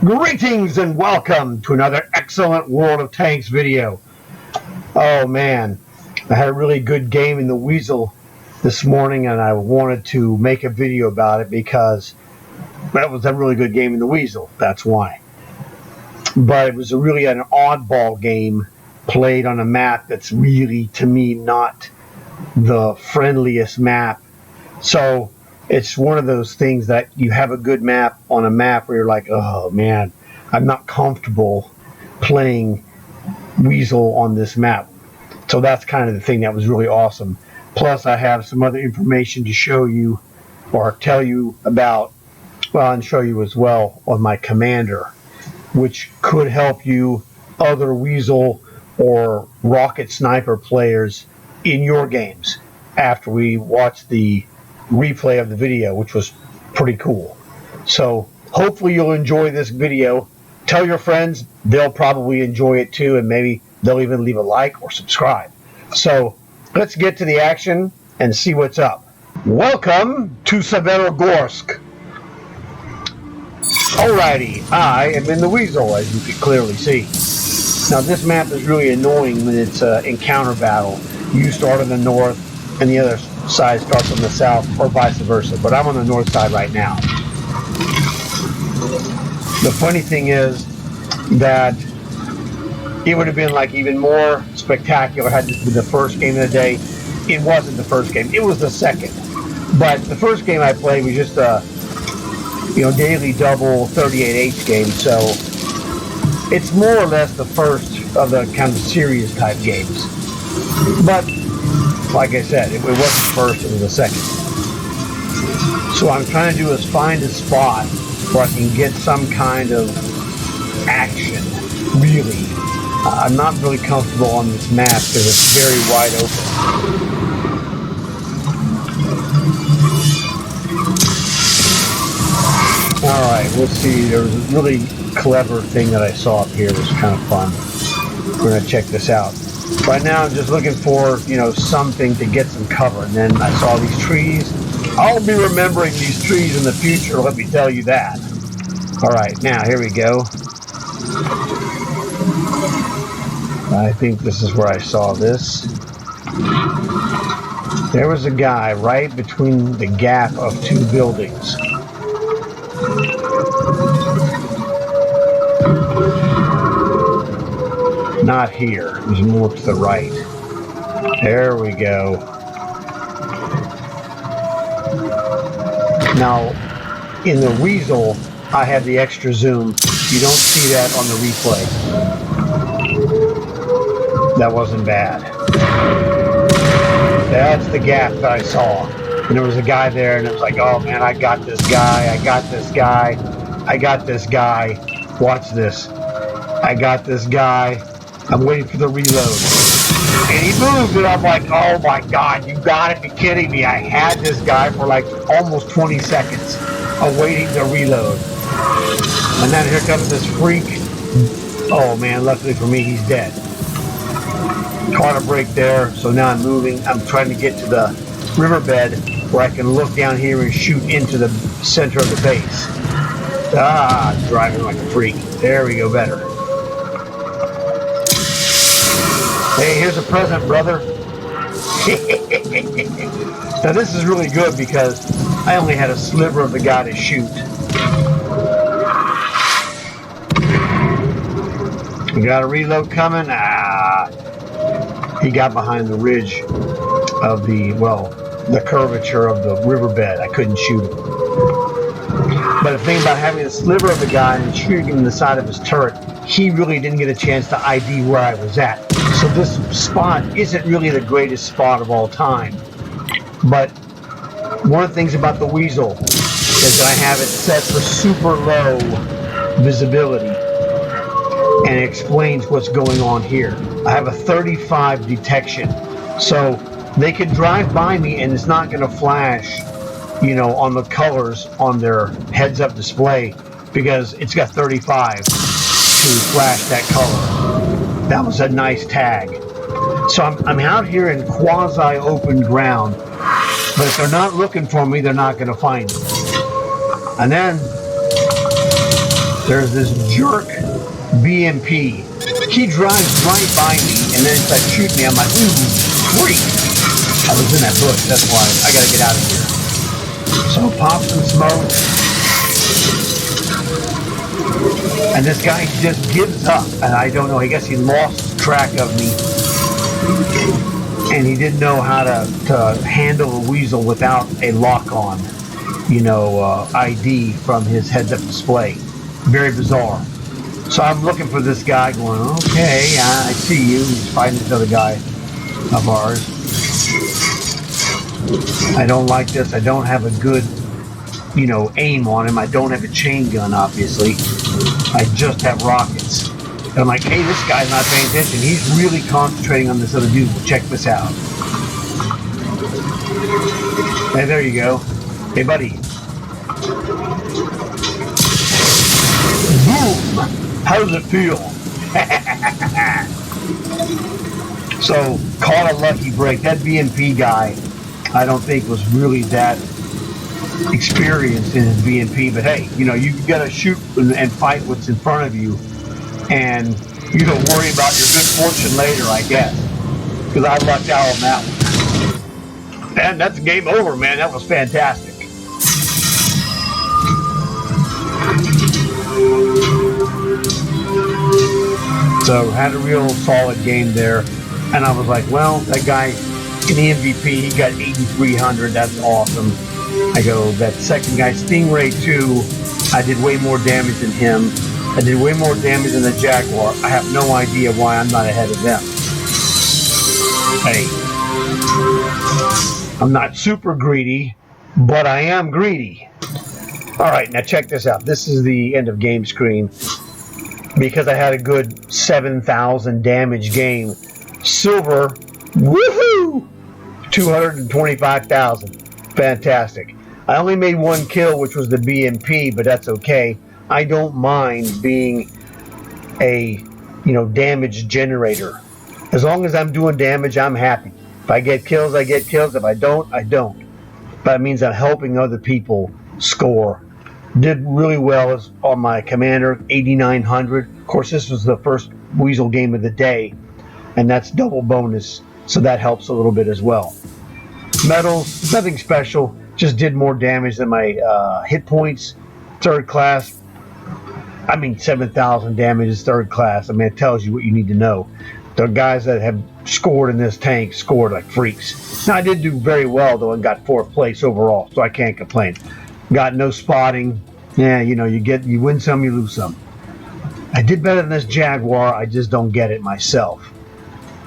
Greetings and welcome to another excellent World of Tanks video. Oh man, I had a really good game in the Weasel this morning and I wanted to make a video about it because that was a really good game in the Weasel, that's why. But it was really an oddball game played on a map that's really, to me, not the friendliest map. So it's one of those things that you have a good map on a map where you're like, oh man, I'm not comfortable playing Weasel on this map. So that's kind of the thing that was really awesome. Plus I have some other information to show you or tell you about, well, and show you as well on my commander, which could help you other Weasel or Rocket Sniper players in your games after we watch the replay of the video, which was pretty cool. So hopefully you'll enjoy this video. Tell your friends, they'll probably enjoy it too, and maybe they'll even leave a like or subscribe. So let's get to the action and see what's up. Welcome to Severogorsk. Alrighty, I am in the Weasel, as you can clearly see. Now this map is really annoying when it's encounter battle. You start on the north and the other side starts on the south, or vice versa, but I'm on the north side right now. The funny thing is that it would have been like even more spectacular had this been the first game of the day. It wasn't the first game, it was the second. But the first game I played was just a daily double 38H game, so it's more or less the first of the kind of serious type games. But like I said, it wasn't first, it was the second. So what I'm trying to do is find a spot where I can get some kind of action, really. I'm not really comfortable on this map because it's very wide open. Alright, we'll see. There was a really clever thing that I saw up here. It was kind of fun. We're going to check this out. Right now I'm just looking for, something to get some cover. And then I saw these trees. I'll be remembering these trees in the future, let me tell you that. Alright, now here we go. I think this is where I saw this. There was a guy right between the gap of two buildings. Not here. There's more to the right. There we go. Now, in the Weasel, I have the extra zoom. You don't see that on the replay. That wasn't bad. That's the gap that I saw. And there was a guy there, and it was like, oh man, I got this guy, I got this guy, I got this guy. Watch this. I got this guy. I'm waiting for the reload. And he moved, and I'm like, oh my god, you gotta be kidding me. I had this guy for like almost 20 seconds awaiting the reload. And then here comes this freak. Oh man, luckily for me, he's dead. Caught a break there, so now I'm moving. I'm trying to get to the riverbed where I can look down here and shoot into the center of the base. Driving like a freak. There we go, better. Hey, here's a present, brother. Now this is really good because I only had a sliver of the guy to shoot. We got a reload coming. He got behind the ridge of the curvature of the riverbed. I couldn't shoot him. But the thing about having a sliver of the guy and shooting him in the side of his turret, he really didn't get a chance to ID where I was at. So this spot isn't really the greatest spot of all time. But one of the things about the Weasel is that I have it set for super low visibility. And it explains what's going on here. I have a 35 detection. So they can drive by me and it's not going to flash, on the colors on their heads-up display because it's got 35 to flash that color. That was a nice tag. So I'm out here in quasi-open ground, but if they're not looking for me, they're not going to find me. And then there's this jerk BMP. He drives right by me and then starts shooting me. I'm like, ooh, freak. I was in that bush, that's why I gotta get out of here. So pop some smoke. And this guy just gives up. And I don't know, I guess he lost track of me. And he didn't know how to handle a weasel without a lock-on, ID from his heads-up display. Very bizarre. So I'm looking for this guy going, okay, I see you. He's fighting this other guy of ours. I don't like this. I don't have a good, aim on him. I don't have a chain gun, obviously. I just have rockets. And I'm like, hey, this guy's not paying attention. He's really concentrating on this other dude. Well, check this out. Hey, there you go. Hey, buddy. Boom! How does it feel? So, caught a lucky break. That BMP guy, I don't think was really that experienced in his BMP, but hey, you gotta shoot and fight what's in front of you, and you don't worry about your good fortune later, I guess, because I lucked out on that one. And that's game over, man. That was fantastic. So had a real solid game there, and I was like, well, that guy in the MVP, he got 8,300. That's awesome. I go, that second guy, Stingray 2, I did way more damage than him. I did way more damage than the Jaguar. I have no idea why I'm not ahead of them. Hey, I'm not super greedy, but I am greedy. All right, now check this out. This is the end of game screen. Because I had a good 7,000 damage game. Silver, woohoo! 225,000. Fantastic. I only made one kill, which was the BMP, but that's okay. I don't mind being a, damage generator. As long as I'm doing damage, I'm happy. If I get kills, I get kills. If I don't, I don't. That means I'm helping other people score. Did really well on my commander, 8,900. Of course, this was the first Weasel game of the day, and that's double bonus, so that helps a little bit as well. Medals, nothing special, just did more damage than my hit points. Third class, 7,000 damage is third class. It tells you what you need to know. The guys that have scored in this tank scored like freaks. Now, I did do very well, though, and got 4th place overall, so I can't complain. Got no spotting. Yeah, you win some, you lose some. I did better than this Jaguar. I just don't get it myself.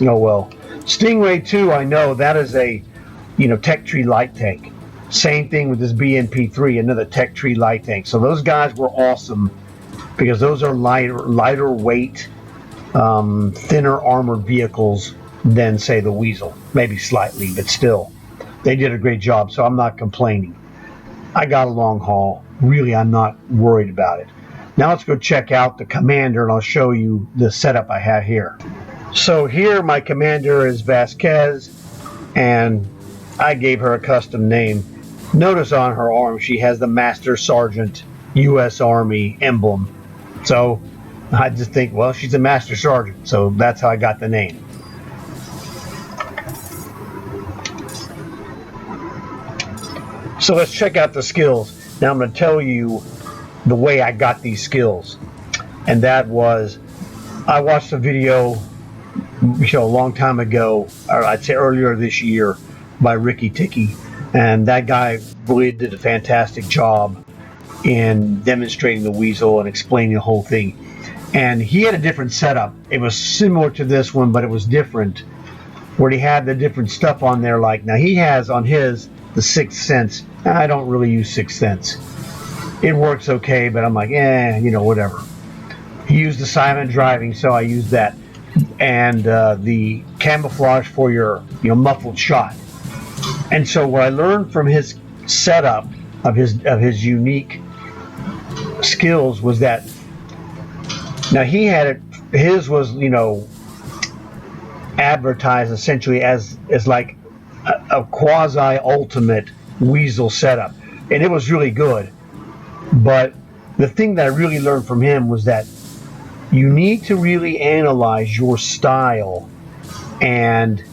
Oh well. Stingray 2, I know that is a, tech tree light tank. Same thing with this BMP3, another tech tree light tank. So those guys were awesome because those are lighter weight, thinner armored vehicles than say the Weasel. Maybe slightly, but still, they did a great job. So I'm not complaining. I got a long haul. Really, I'm not worried about it. Now let's go check out the commander, and I'll show you the setup I have here. So here my commander is Vasquez, and I gave her a custom name. Notice on her arm she has the Master Sergeant U.S. Army emblem. So I just think, well, she's a Master Sergeant, so that's how I got the name. So let's check out the skills. Now I'm going to tell you the way I got these skills. And that was, I watched a video, a long time ago, or I'd say earlier this year, by Ricky Ticky. And that guy really did a fantastic job in demonstrating the Weasel and explaining the whole thing. And he had a different setup. It was similar to this one, but it was different. Where he had the different stuff on there, like, now he has on his the Sixth Sense. I don't really use Sixth Sense. It works okay, but I'm like, whatever. He used the silent driving, so I used that. And the camouflage for your muffled shot. And so what I learned from his setup of his unique skills was that, now he had it, his was, advertised essentially as like a quasi ultimate Weasel setup, and it was really good. But the thing that I really learned from him was that you need to really analyze your style and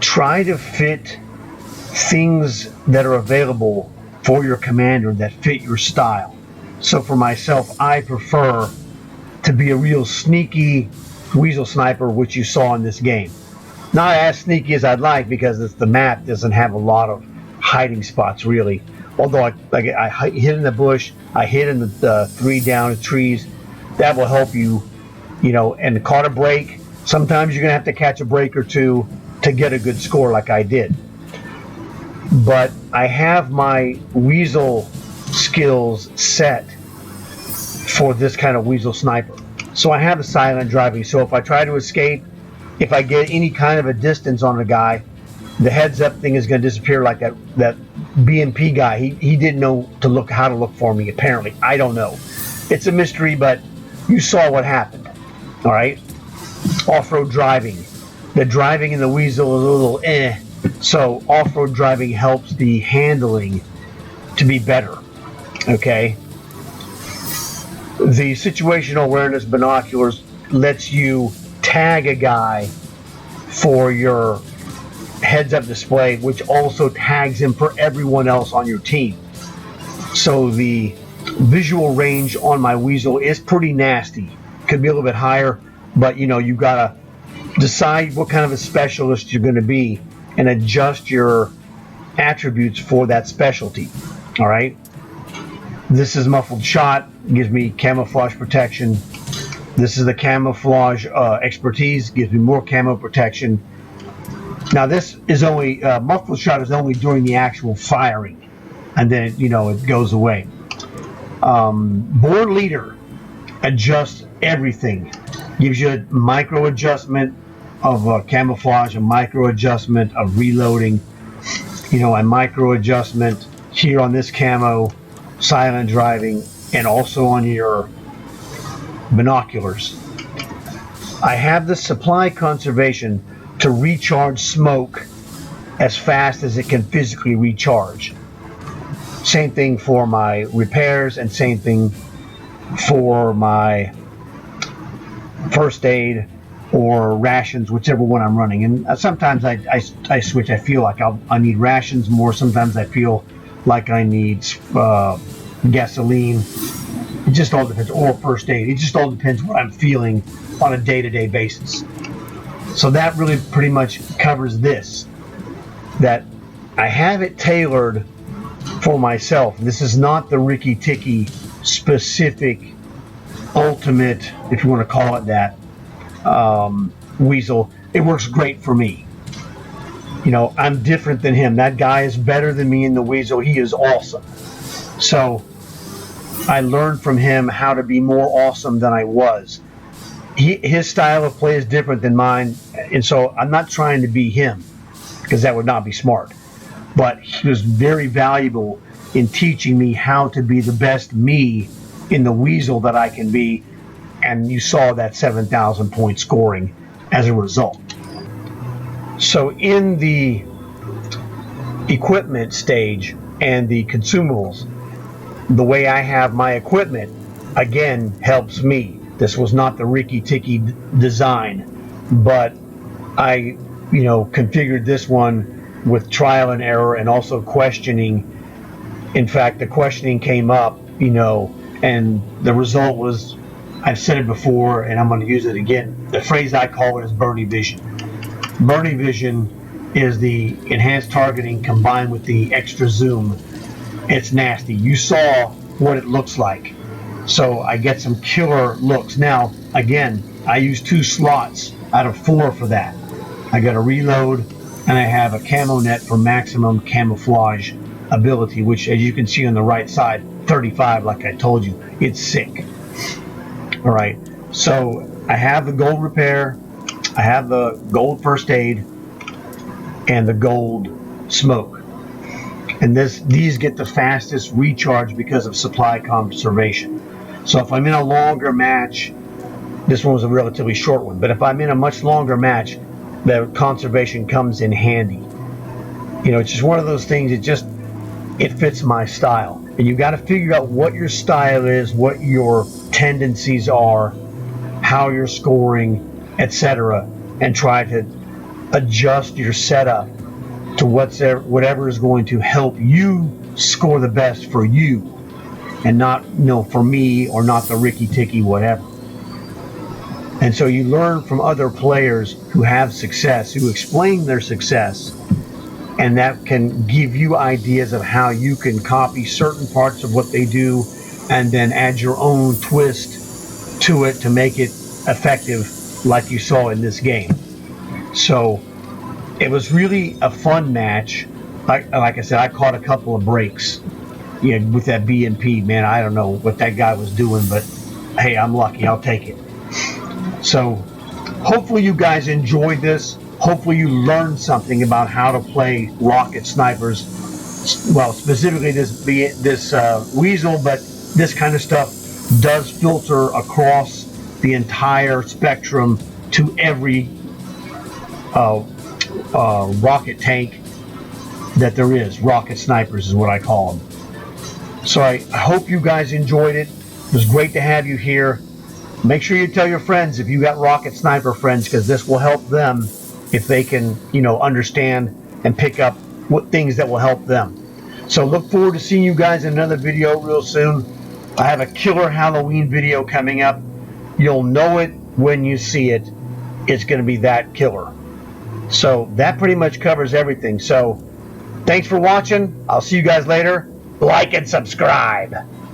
try to fit things that are available for your commander that fit your style. So for myself, I prefer to be a real sneaky Weasel sniper, which you saw in this game. Not as sneaky as I'd like, because the map doesn't have a lot of hiding spots really. Although I hid in the bush, I hid in the 3 down trees. That will help you, and caught a break. Sometimes you're gonna have to catch a break or two to get a good score like I did. But I have my Weasel skills set for this kind of Weasel sniper. So I have the silent driving. So if I try to escape, if I get any kind of a distance on a guy, the heads up thing is going to disappear, like that BMP guy. He didn't know how to look for me, apparently. I don't know. It's a mystery, but you saw what happened. All right? Off-road driving. The driving in the Weasel is a little So off-road driving helps the handling to be better. Okay? The situational awareness binoculars lets you tag a guy for your heads-up display, which also tags him for everyone else on your team. So the visual range on my Weasel is pretty nasty. Could be a little bit higher, but you gotta decide what kind of a specialist you're going to be and adjust your attributes for that specialty. All right. This is muffled shot, gives me camouflage protection. This is the camouflage expertise, gives me more camo protection. Now this is only muffled shot is only during the actual firing, and then it goes away. Board leader adjusts everything, gives you a micro adjustment of camouflage, a micro adjustment of reloading, a micro adjustment here on this camo, silent driving, and also on your binoculars. I have the supply conservation to recharge smoke as fast as it can physically recharge. Same thing for my repairs, and same thing for my first aid or rations, whichever one I'm running. And sometimes I switch. I feel like I need rations more. Sometimes I feel like I need gasoline. It just all depends. Or first aid. It just all depends what I'm feeling on a day-to-day basis. So that really pretty much covers this. That I have it tailored for myself. This is not the Ricky Ticky specific ultimate, if you want to call it that, Weasel. It works great for me. I'm different than him. That guy is better than me in the Weasel. He is awesome. So I learned from him how to be more awesome than I was. His style of play is different than mine, and so I'm not trying to be him, because that would not be smart. But he was very valuable in teaching me how to be the best me in the Weasel that I can be, and you saw that 7,000 point scoring as a result. So in the equipment stage and the consumables, the way I have my equipment, again, helps me. This was not the Ricky Ticky design, but I, configured this one with trial and error and also questioning. In fact, the questioning came up, and the result was, I've said it before and I'm going to use it again. The phrase I call it is Bernie Vision. Bernie Vision is the enhanced targeting combined with the extra zoom. It's nasty. You saw what it looks like. So I get some killer looks. Now, again, I use 2 slots out of 4 for that. I got a reload, and I have a camo net for maximum camouflage ability, which, as you can see on the right side, 35, like I told you. It's sick. All right. So I have the gold repair, I have the gold first aid, and the gold smoke. And these get the fastest recharge because of supply conservation. So if I'm in a longer match, this one was a relatively short one, but if I'm in a much longer match, the conservation comes in handy. It's just one of those things, it fits my style. And you got to figure out what your style is, what your tendencies are, how you're scoring, etc., and try to adjust your setup to whatever is going to help you score the best for you, and not, for me, or not the Ricky Ticky whatever. And so you learn from other players who have success, who explain their success, and that can give you ideas of how you can copy certain parts of what they do and then add your own twist to it to make it effective, like you saw in this game. So it was really a fun match. Like I said, I caught a couple of breaks with that BMP. Man, I don't know what that guy was doing, but hey, I'm lucky. I'll take it. So hopefully you guys enjoyed this. Hopefully you learned something about how to play rocket snipers. Well, specifically this Weasel, but this kind of stuff does filter across the entire spectrum to every rocket tank that there is. Rocket snipers is what I call them. So I hope you guys enjoyed it. It was great to have you here. Make sure you tell your friends if you got rocket sniper friends, because this will help them if they can, understand and pick up what things that will help them. So look forward to seeing you guys in another video real soon. I have a killer Halloween video coming up. You'll know it when you see it. It's going to be that killer. So that pretty much covers everything. So thanks for watching. I'll see you guys later. Like and subscribe.